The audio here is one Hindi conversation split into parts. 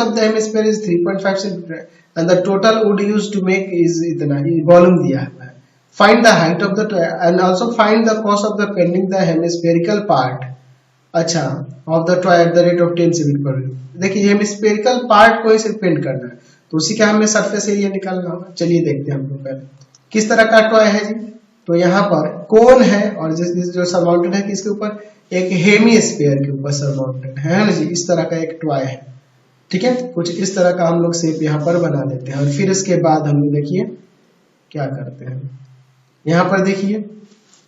Of the hemisphere is 3.5 centimetre and the total wood use to make is इतना, वॉल्यूम दिया हुआ है। Find the height of the end also find the cost of the painting the hemispherical part, अच्छा, of the toy at the rate of 10 cm per minute। देखिए हेमिस्फेरिकल पार्ट को इसे पेंट करना है, तो उसी का हमें सरफेस एरिया निकालना होगा। चलिए देखते हैं हम लोग पहले किस तरह का टॉय है जी। तो यहाँ पर कोन है और जो सरमाउंटेड है किसके ऊपर, एक हेमिस्फीयर के ऊपर सरमाउंटेड है ना जी। इस तरह का एक टॉय है, ठीक है। कुछ इस तरह का हम लोग शेप यहाँ पर बना लेते हैं और फिर इसके बाद हम लोग देखिए क्या करते हैं। यहाँ पर देखिए,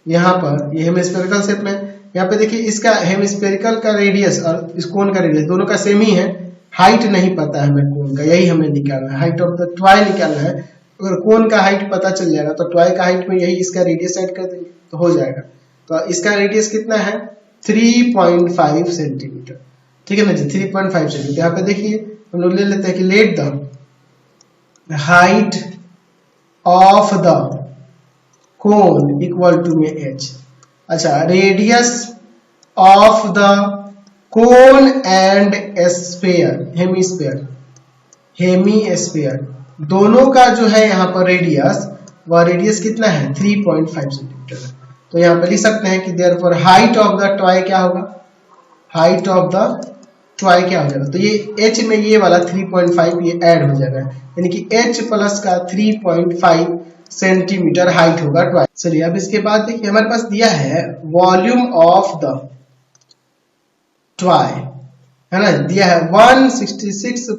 यहाँ पर ये हेमिस्फेरिकल शेप में, यहाँ पे देखिए इसका हेमिस्फेरिकल का रेडियस और इस कोन का रेडियस दोनों का सेम ही है। हाइट नहीं पता है हमें कोन का, यही हमें निकालना है, हाइट ऑफ द टॉय निकालना है। अगर कोन का हाइट पता चल जाएगा तो टॉय का हाइट में यही इसका रेडियस ऐड कर देंगे तो हो जाएगा। तो इसका रेडियस कितना है, 3.5 सेंटीमीटर, ठीक है ना जी, 3.5 सेंटीमीटर। यहाँ पे देखिए हम लोग ले लेते हैं कि let the height of the cone equal to में h, अच्छा, radius of the cone and sphere, hemisphere दोनों का जो है यहाँ पर रेडियस, वह रेडियस कितना है 3.5 सेंटीमीटर। तो यहाँ पे लिख सकते हैं कि therefore height of the toy क्या होगा, हाइट ऑफ द टॉय क्या हो जाएगा, तो ये h में ये वाला 3.5 ये ऐड हो जाएगा, यानी कि h प्लस का 3.5 सेंटीमीटर हाइट होगा टॉय। चलिए अब इसके बाद देखिए हमारे पास दिया है वॉल्यूम ऑफ द टॉय, है ना, दिया है 166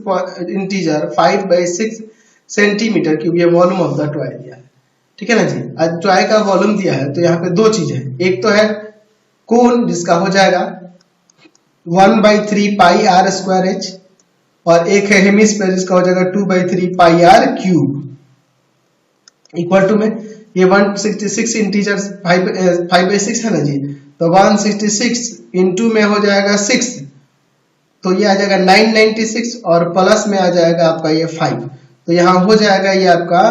इंटीजर 5/6 सेंटीमीटर क्यूब, ये वॉल्यूम ऑफ द टॉय दिया है, ठीक है ना जी। आज टॉय का वॉल्यूम दिया है तो यहाँ पे दो चीज है, एक तो है कोन जिसका हो जाएगा 1/3 पाई आर स्क्वायर एच, और एक है हेमिस्फीयर जिसका हो जाएगा 2/3 पाई आर क्यूब, इक्वल टू में ये 166 इंटीजर 5/6 है ना जी, तो 166 इंटू में हो जाएगा 6, तो ये आ जाएगा 996 और प्लस में आ जाएगा आपका ये 5, तो यहाँ हो जाएगा ये आपका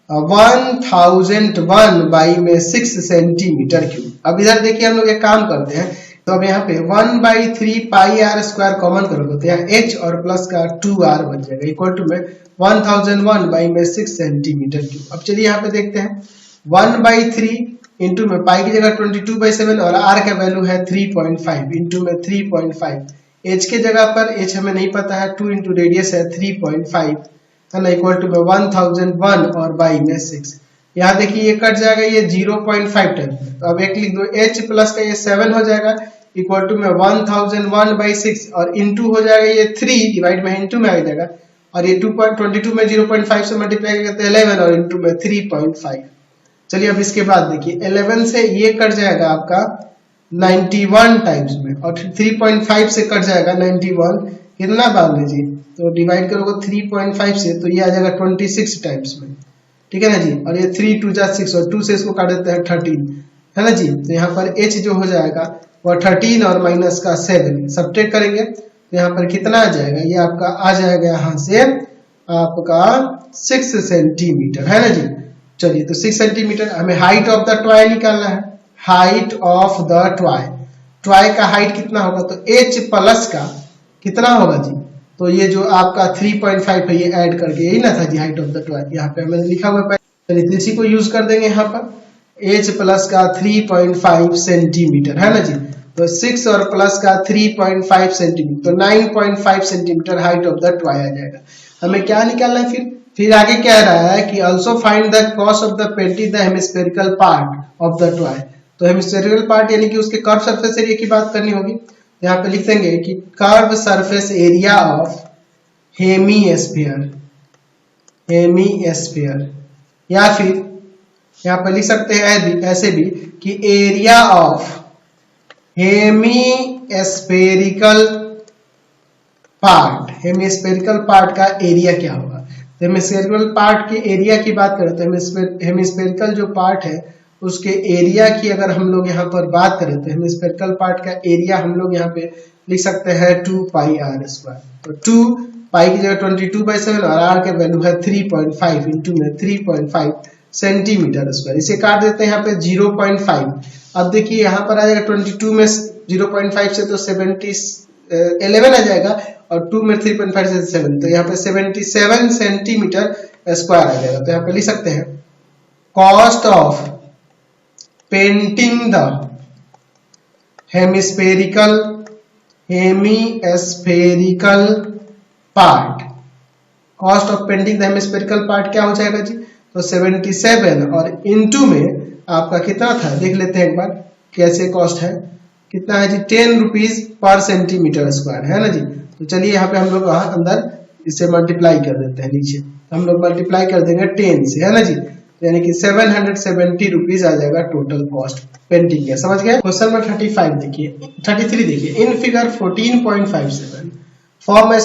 1001/6 सेंटीमीटर क्यूब। अब इधर देखिए हम लोग एक काम करते हैं, तो अब यहाँ पे 1/3 पाई आर स्क्वायर कॉमन करोगे तो यहाँ h और प्लस का 2r बन जाएगा, इक्वल टू में 1001/6 सेंटीमीटर क्यूब। अब चलिए यहाँ पे देखते हैं 1/3 इंटू में पाई की जगह 22/7 और r का वैल्यू है 3.5 इंटू में 3.5, h के जगह पर h हमें नहीं पता है, 2 इंटू रेडियस है 3.5 है ना, इक्वल टू में 1001 और बाई में 6। यहाँ देखिए ये कट जाएगा ये 0.5 टाइम, तो अब एक लिख दो h प्लस का ये 7 हो जाएगा, इक्वल टू में 1001/6 और इंटू हो जाएगा ये 3 डिवाइड में इंटू में आ जाएगा, और ये 2.22 में 0.5 से मल्टीप्लाई करते हैं 11 और इंटू में 3.5। चलिए अब इसके बाद देखिए 11 से ये कट जाएगा आपका 91 टाइम्स में, और 3.5 से कट जाएगा 91, कितना बार में जी, तो डिवाइड करोगे 3.5 से तो ये आ जाएगा 26 टाइम्स में, ठीक है ना जी, और ये 3 2 जा 6 और 2 से इसको काट देते हैं 13, है ना जी। तो यहाँ पर h जो हो जाएगा वह 13 और माइनस का 7 सब्ट्रैक्ट करेंगे तो यहाँ पर कितना आ जाएगा, ये आपका आ जाएगा यहाँ से आपका 6 सेंटीमीटर, है ना जी। चलिए तो 6 सेंटीमीटर, हमें हाइट ऑफ द टॉय निकालना है, height of the toy, toy का हाइट कितना होगा, तो h प्लस का कितना होगा जी, तो ये जो आपका 3.5 है ये ऐड करके, यही ना था जी हाइट ऑफ द टॉय, यहाँ पे मैंने लिखा हुआ है, चलिए तो इसी को यूज कर देंगे यहाँ पर, h प्लस का 3.5 सेंटीमीटर, है ना जी, तो 6 और प्लस का 3.5 सेंटीमीटर, तो 9.5 centimetre height of the toy आ जाएगा। हमें क्या निकालना है फिर आगे कह रहा है कि also find the cost of the painting the hemispherical part of the toy, तो हेमिस्फेरिकल पार्ट यानी कि उसके कर्व सरफेस एरिया की बात करनी होगी। यहाँ पे लिख देंगे कि curve surface area of hemisphere, या फिर यहाँ पे लिख सकते हैं ऐसे भी कि area of hemispherical part, hemispherical part का एरिया क्या होगा। तो हेमिस्फेरिकल पार्ट के एरिया की बात करें तो हेमिस्फेरिकल जो पार्ट है उसके एरिया की अगर हम लोग यहाँ पर बात करें तो हेमिस्फेरिकल पार्ट का एरिया हम लोग यहाँ पे लिख सकते हैं 2 पाई आर स्क्वायर, तो 2 पाई की जगह 22/7 और आर का वैल्यू है 3.5 इंटू में 3.5 सेंटीमीटर स्क्वायर, इसे काट देते हैं यहाँ पे 0.5। अब देखिए यहाँ पर आ जाएगा 22 में 0.5 से तो 11 आ जाएगा और 2 में 3.5 से 7, तो यहाँ पे 77 सेंटीमीटर स्क्वायर आ जाएगा। तो यहाँ पे लिख सकते हैं cost of painting the hemispherical part, cost of painting the hemispherical part क्या हो जाएगा जी, तो 77 और इनटू में आपका कितना था देख लेते हैं एक बार कैसे कॉस्ट है, कितना है जी 10 रुपीज पर सेंटीमीटर स्क्वायर है ना जी। तो चलिए यहाँ पे हम लोग अंदर इसे मल्टीप्लाई कर देते हैं, नीचे हम लोग मल्टीप्लाई कर देंगे 10 से है ना जी, यानी कि 770 रुपीज आ जाएगा टोटल कॉस्ट पेंटिंग का। समझ गए। क्वेश्चन नंबर 33 देखिए इन फिगर 14.57 फॉर्म